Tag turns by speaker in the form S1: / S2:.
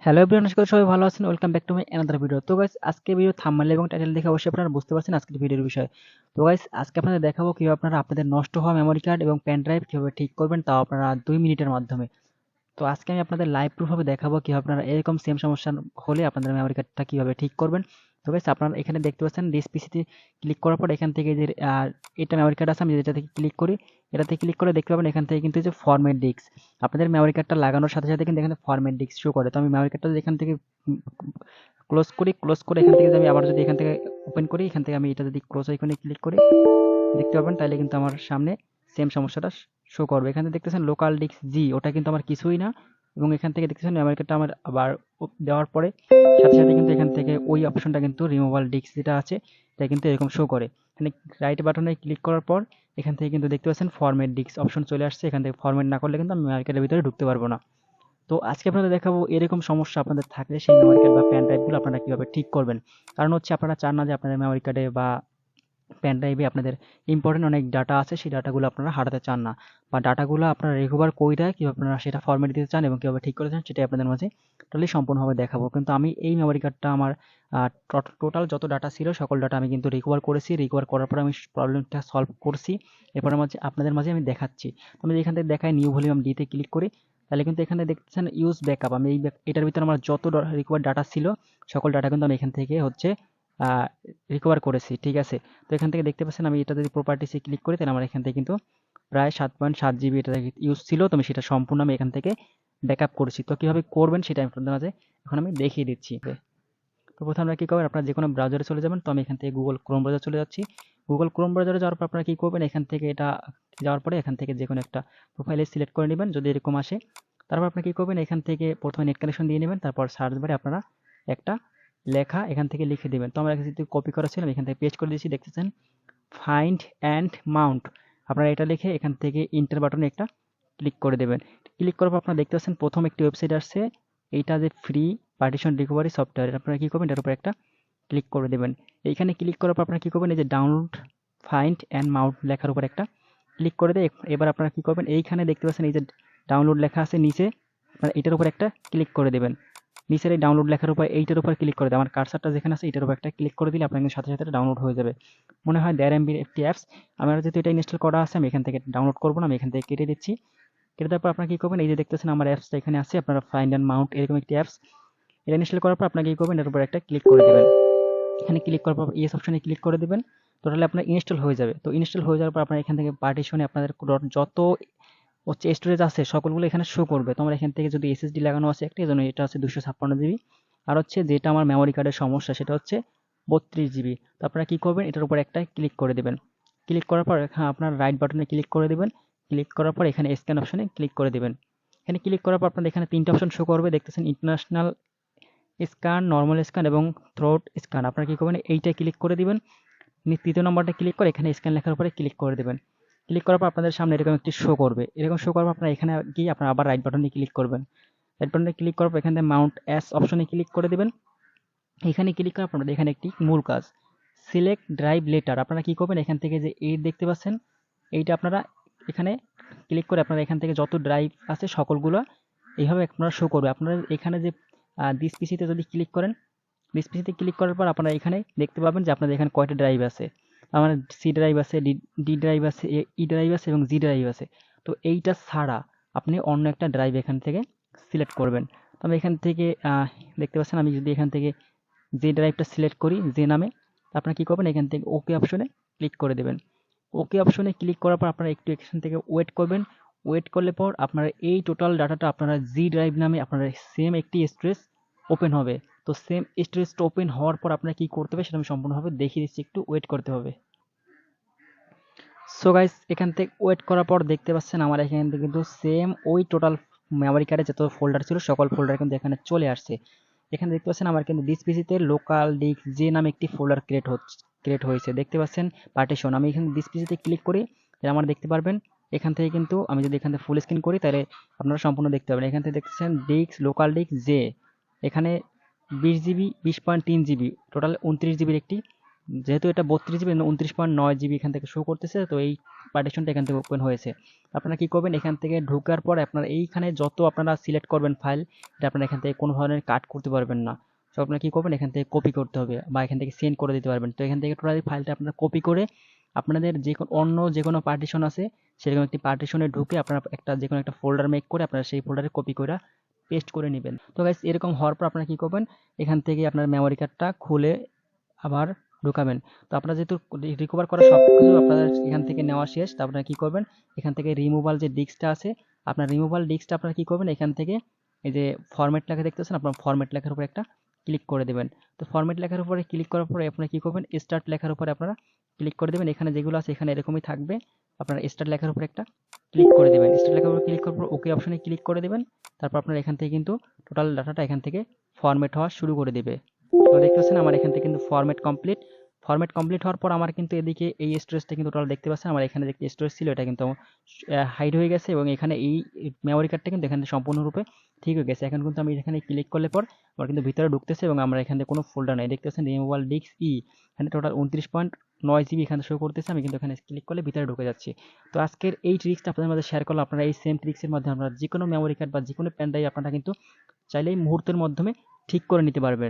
S1: Hello everyone, আশা করি সবাই ভালো আছেন। Welcome back to my another video. তো গাইস, আজকে ভিডিও থাম্বনেল এবং টাইটেল দেখে অবশ্যই আপনারা বুঝতে পারছেন আজকের ভিডিওর বিষয়। তো গাইস, আজকে আপনাদের দেখাবো কিভাবে আপনারা আপনাদের নষ্ট হওয়া মেমোরি কার্ড এবং পেন ড্রাইভ কিভাবে ঠিক করবেন, তাও আপনারা 2 মিনিটের মাধ্যমে। তো আজকে আমি আপনাদের লাইভ প্রুফ ভাবে দেখাবো কিভাবে আপনারা এরকম সেম সমস্যা হলে আপনাদের মেমোরি কার্ডটা কিভাবে ঠিক করবেন। তো গাইস, আপনারা এখানে দেখতে পাচ্ছেন দিস পিসিতে ক্লিক করার পর এখান থেকে যে এটা মেমোরি কার্ড আছে, আমি যেটা থেকে ক্লিক করি, এটাতে ক্লিক করে দেখতে পাবেন এখান থেকে কিন্তু যে ফরম্যাট ডিস্ক, আপনাদের মেমোরি কার্ডটা লাগানোর সাথে সাথে কিন্তু এখানে ফরম্যাট ডিস্ক শো করে। তো আমি মেমোরি কার্ডটা এখান থেকে ক্লোজ করি, ক্লোজ করে এখান থেকে আমি আবার যদি এখান থেকে ওপেন করি, এখান থেকে আমি এটা যদি ক্লোজ আইকনে ক্লিক করি দেখতে পাবেন, তাহলে কিন্তু আমার সামনে সেম সমস্যাটা শো করবে। এখানে দেখতেছেন লোকাল ডিস্ক জি, ওটা কিন্তু আমার কিছুই না। এবং এখান থেকে দেখতেছেন মেমোরি কার্ডটা আমার আবার দেওয়ার পরে সাথে সাথে কিন্তু এখান থেকে ওই অপশনটা কিন্তু রিমুভাল ডিস্ক যেটা আছে এটা কিন্তু এরকম শো করে। এখানে রাইট বাটনে ক্লিক করার পর এখান থেকে কিন্তু দেখতে পাচ্ছেন ফরম্যাট ডিস্ক অপশন চলে আসছে। এখান থেকে ফরম্যাট না করলে কিন্তু আমি মেমোরি কার্ডের ভিতরে ঢুকতে পারবো না। তো আজকে আপনাদের দেখাবো এরকম সমস্যা আপনাদের থাকলে সেই মেমোরি কার্ড বা পেন ড্রাইভগুলো আপনারা কিভাবে ঠিক করবেন। কারণ হচ্ছে আপনারা চান না যে আপনাদের মেমোরি কার্ডে বা পেন ড্রাইভে আপনাদের ইম্পর্টেন্ট অনেক ডাটা আছে, সেই ডাটাগুলো আপনারা হারাতে চান না, বা ডাটাগুলো আপনারা রিকভার কইরা কিভাবে আপনারা সেটা ফরম্যাট দিতে চান এবং কিভাবে ঠিক করতে চান সেটাই আপনাদের মাঝে টোটালি সম্পূর্ণভাবে দেখাবো। কিন্তু আমি এই মেমোরি কার্ডটা আমার টোটাল যত ডাটা ছিল সকল ডাটা আমি কিন্তু রিকভার করেছি। রিকভার করার পর আমি প্রবলেমটা সলভ করছি, এরপর আপনাদের মাঝে আমি দেখাচ্ছি। তো আমি এখান থেকে দেখাই নিউ ভলিউম ডিতে ক্লিক করি, তাহলে কিন্তু এখানে দেখতেছেন ইউজ ব্যাকআপ। আমি এটার ভিতরে আমার যত রিকভার ডাটা ছিল সকল ডাটা কিন্তু আমি এখান থেকে হচ্ছে রিকভার করেছি, ঠিক আছে। তো এখান থেকে দেখতে পাচ্ছেন আমি এটা যদি প্রপার্টিসে ক্লিক করি, তাহলে আমার এখান থেকে কিন্তু প্রায় 7.7 জিবি এটা ইউজ ছিল। তো আমি সেটা সম্পূর্ণ আমি এখান থেকে ব্যাকআপ করেছি। তো কিভাবে করবেন সেটা আমি আপনাদের মাঝে এখন আমি দেখিয়ে দিচ্ছি। তো প্রথমে আপনারা কি করবেন, আপনারা যে কোনো ব্রাউজারে চলে যাবেন। তো আমি এখান থেকে গুগল ক্রোম ব্রাউজার চলে যাচ্ছি। গুগল ক্রোম ব্রাউজারে যাওয়ার পর আপনারা কি করবেন, এখান থেকে এটা যাওয়ার পরে এখান থেকে যে কোনো একটা প্রোফাইলে সিলেক্ট করে নেবেন যদি এরকম আসে। তারপর আপনি কি করবেন, এখান থেকে প্রথমে নেট কানেকশন দিয়ে নেবেন, তারপর সার্চ বারে আপনারা একটা লেখা এখান থেকে লিখে দিবেন। তো আমরা যেহেতু কপি করা ছিল আমি এখান থেকে পেস্ট করে দিয়েছি, দেখতেছেন ফাইন্ড অ্যান্ড মাউন্ট। আপনারা এটা লিখে এখান থেকে ইন্টার বাটনে একটা ক্লিক করে দেবেন। ক্লিক করার পর আপনারা দেখতে পাচ্ছেন প্রথম একটি ওয়েবসাইট আসছে, এইটা যে ফ্রি পার্টিশন রিকভারি সফটওয়্যার। আপনারা কি করবেন, এটার উপর একটা ক্লিক করে দেবেন। এইখানে ক্লিক করার পর আপনারা কি করবেন, এই যে ডাউনলোড ফাইন্ড অ্যান্ড মাউন্ট লেখার উপর একটা ক্লিক করে দিয়ে এবার আপনারা কি করবেন, এইখানে দেখতে পাচ্ছেন এই যে ডাউনলোড লেখা আছে নিচে, আপনারা এটার উপর একটা ক্লিক করে দেবেন। নিচের এই ডাউনলোড লেখার উপর এইটার উপর ক্লিক করে দেবেন। আমার কার্সারটা যেখানে আছে এটার উপর একটা ক্লিক করে দিলে আপনার কিন্তু সাথে সাথে ডাউনলোড হয়ে যাবে। মনে হয় 1.5 MB একটি অ্যাপস। আমার যেহেতু এটা ইনস্টল করা আছে আমি এখান থেকে ডাউনলোড করবো না, আমি এখান থেকে কেটে দিচ্ছি। কেটে দেওয়ার পর আপনারা কি করবেন, এই যে দেখতেছেন আমার অ্যাপসটা এখানে আছে, আপনারা ফাইন্ড অ্যান্ড মাউন্ট এরকম একটি অ্যাপস। এটা ইনস্টল করার পর আপনারা কি করবেন, এর উপর একটা ক্লিক করে দেবেন। এখানে ক্লিক করার পর ইয়েস অপশনে ক্লিক করে দিবেন। টোটালি আপনার ইনস্টল হয়ে যাবে। তো ইনস্টল হয়ে যাওয়ার পর আপনার এখান থেকে পার্টিশনে আপনাদের যত হচ্ছে স্টোরেজ আছে সকলগুলো এখানে শো করবে। তো আমার এখান থেকে যদি এসএসডি লাগানো আছে একটা, এজন্য এটা হচ্ছে 256 জিবি। আর হচ্ছে যেটা আমার মেমোরি কার্ডের সমস্যা সেটা হচ্ছে 32 জিবি। তো আপনারা কি করবেন, এটার উপর একটা ক্লিক করে দেবেন। ক্লিক করার পর এখানে আপনার রাইট বাটনে ক্লিক করে দেবেন। ক্লিক করার পর এখানে স্ক্যান অপশনে ক্লিক করে দেবেন। এখানে ক্লিক করার পর আপনাদের এখানে 3টা অপশন শো করবে, দেখতেছেন ইন্টারন্যাশনাল স্ক্যান, নর্মাল স্ক্যান এবং থ্রোট স্ক্যান। আপনারা কি করবেন, এইটা ক্লিক করে দিবেন। তৃতীয় নম্বরটা ক্লিক করে এখানে স্ক্যান লেখার উপরে ক্লিক করে দেবেন। ক্লিক করার পর আপনাদের সামনে এরকম একটি শো করবে। এরকম শো করার পর আপনারা এখানে গিয়ে আপনারা আবার রাইট বাটনে ক্লিক করবেন। রাইট বাটনে ক্লিক করার পর এখান থেকে মাউন্ট অ্যাস অপশনে ক্লিক করে দেবেন। এখানে ক্লিক করার পর আপনাদের এখানে একটি মূল কাজ, সিলেক্ট ড্রাইভ লেটার। আপনারা কি করবেন, এখান থেকে যে এই দেখতে পাচ্ছেন এইটা আপনারা এখানে ক্লিক করে আপনারা এখান থেকে যত ড্রাইভ আছে সকলগুলো এইভাবে আপনারা শো করবে। আপনারা এখানে যে দিস পিসিতে যদি ক্লিক করেন, দিস পিসিতে ক্লিক করার পর আপনারা এখানে দেখতে পাবেন যে আপনাদের এখানে কয়টা ড্রাইভ আছে। আমার সি ড্রাইভ আছে, ডি ড্রাইভ আছে, ই ড্রাইভ আছে এবং জি ড্রাইভ আছে। তো এইটা ছাড়া আপনি অন্য একটা ড্রাইভ এখান থেকে সিলেক্ট করবেন। তো আমি এখান থেকে দেখতে পাচ্ছেন আমি যদি এখান থেকে যে ড্রাইভটা সিলেক্ট করি যে নামে, আপনারা কি করবেন, এখান থেকে ওকে অপশনে ক্লিক করে দেবেন। ওকে অপশনে ক্লিক করার পর আপনারা একটু এখান থেকে ওয়েট করবেন। ওয়েট করলে পর আপনারা এই টোটাল ডাটাটা আপনারা জি ড্রাইভ নামে আপনারা সেম একটি স্টোরেজ ওপেন হবে। তো সেম স্টোরেজটা ওপেন হওয়ার পর আপনারা কি করতে হবে সেটা আমি সম্পূর্ণভাবে দেখিয়ে দিচ্ছি, একটু ওয়েট করতে হবে। সো গাইস, এখান থেকে ওয়েট করার পর দেখতে পাচ্ছেন আমার এখান থেকে কিন্তু সেম ওই টোটাল মেমোরি কার্ডে যত ফোল্ডার ছিল সকল ফোল্ডার কিন্তু এখানে চলে আসছে। এখানে দেখতে পাচ্ছেন আমার কিন্তু দিস পিসিতে লোকাল ডিস্ক যে নামে একটি ফোল্ডার ক্রিয়েট হয়েছে, দেখতে পাচ্ছেন পার্টিশন। আমি এখানে দিস পিসিতে ক্লিক করি, তাহলে আমার দেখতে পারবেন এখান থেকে কিন্তু আমি যদি এখান থেকে ফুল স্ক্রিন করি তাহলে আপনারা সম্পূর্ণ দেখতে পাবেন। এখান থেকে দেখতেছেন ডিস্ক লোকাল ডিস্ক যে, এখানে 20 জিবি, 20.3 জিবি, টোটাল 29 জিবির একটি যেহেতু এটা 32 জিবি 29.9 জিবি এখান থেকে শো করতেছে, তো এই পার্টিশনটা এখান থেকে ওপেন হয়েছে। আপনারা কি করবেন, এখান থেকে ঢোকার পর আপনারা এইখানে যত আপনারা সিলেক্ট করবেন ফাইল, এটা আপনারা এখান থেকে কোনো ধরনের কাট করতে পারবেন না। তো আপনারা কি করবেন, এখান থেকে কপি করতে হবে বা এখান থেকে সেন্ড করে দিতে পারবেন। তো এখান থেকে টোটালি ফাইলটা আপনারা কপি করে আপনাদের অন্য যে কোনো পার্টিশন আছে সেরকম একটি পার্টিশনে ঢুকে আপনারা যে কোনো একটা ফোল্ডার মেক করে আপনারা সেই ফোল্ডারে কপি করে পেস্ট করে নেবেন। তো গাইস এরকম হওয়ার পর আপনারা কি করবেন, এখান থেকে আপনার মেমোরি কার্ডটা খুলে আবার ঢুকাবেন। তো আপনারা যেহেতু রিকভার করা সব কিছু আপনাদের এখান থেকে নেওয়া শেষ, তো আপনারা কি করবেন, এখান থেকে রিমুভাল যে ডিস্কটা আছে, আপনার রিমুভাল ডিস্কটা আপনারা কি করবেন, এখান থেকে এই যে ফরম্যাট লেখা দেখতেছেন, আপনার ফরম্যাট লেখার উপর একটা ক্লিক করে দেবেন। তো ফরম্যাট লেখার উপরে ক্লিক করার পরে আপনারা কি করবেন, স্টার্ট লেখার উপরে আপনারা ক্লিক করে দেবেন। এখানে যেগুলো আছে এখানে এরকমই থাকবে, আপনারা স্টার্ট লেখার উপরে একটা ক্লিক করে দেবেন। স্টার্ট লেখার উপর ক্লিক করার পর ওকে অপশনে ক্লিক করে দেবেন। তারপর আপনারা এখান থেকে কিন্তু টোটাল ডাটাটা এখান থেকে ফরম্যাট হওয়া শুরু করে দিবে। তো দেখতেছেন আমার এখান থেকে কিন্তু ফরম্যাট কমপ্লিট হওয়ার পর আমার কিন্তু এদিকে এই স্টোরেজটা কিন্তু টোটাল দেখতে পাচ্ছেন, আমার এখানে যে স্টোরেজ ছিল এটা কিন্তু হাইড হয়ে গেছে এবং এখানে এই মেমোরি কার্ডটা কিন্তু এখানে সম্পূর্ণরূপে ঠিক হয়ে গেছে। এখন কিন্তু আমি এখানে ক্লিক করলে পর আমার কিন্তু ভিতরে ঢুকতেছে এবং আমরা এখানে কোনো ফোল্ডার নাই, দেখতেছেন রিমুভাল ডিস্ক এখানে টোটাল 29.9 জিবি এখানে শো করতেছে। আমি কিন্তু এখানে ক্লিক করলে ভিতরে ঢুকে যাচ্ছি। তো আজকের এই ট্রিক্সটা আপনাদের মাঝে শেয়ার করলাম। আপনারা এই সেম ট্রিক্সের মাধ্যমে আপনারা যে কোনো মেমোরি কার্ড বা যে কোনো পেন ড্রাইভ আপনারা কিন্তু চাইলেই মুহূর্তের মাধ্যমে ঠিক করে নিতে পারবেন।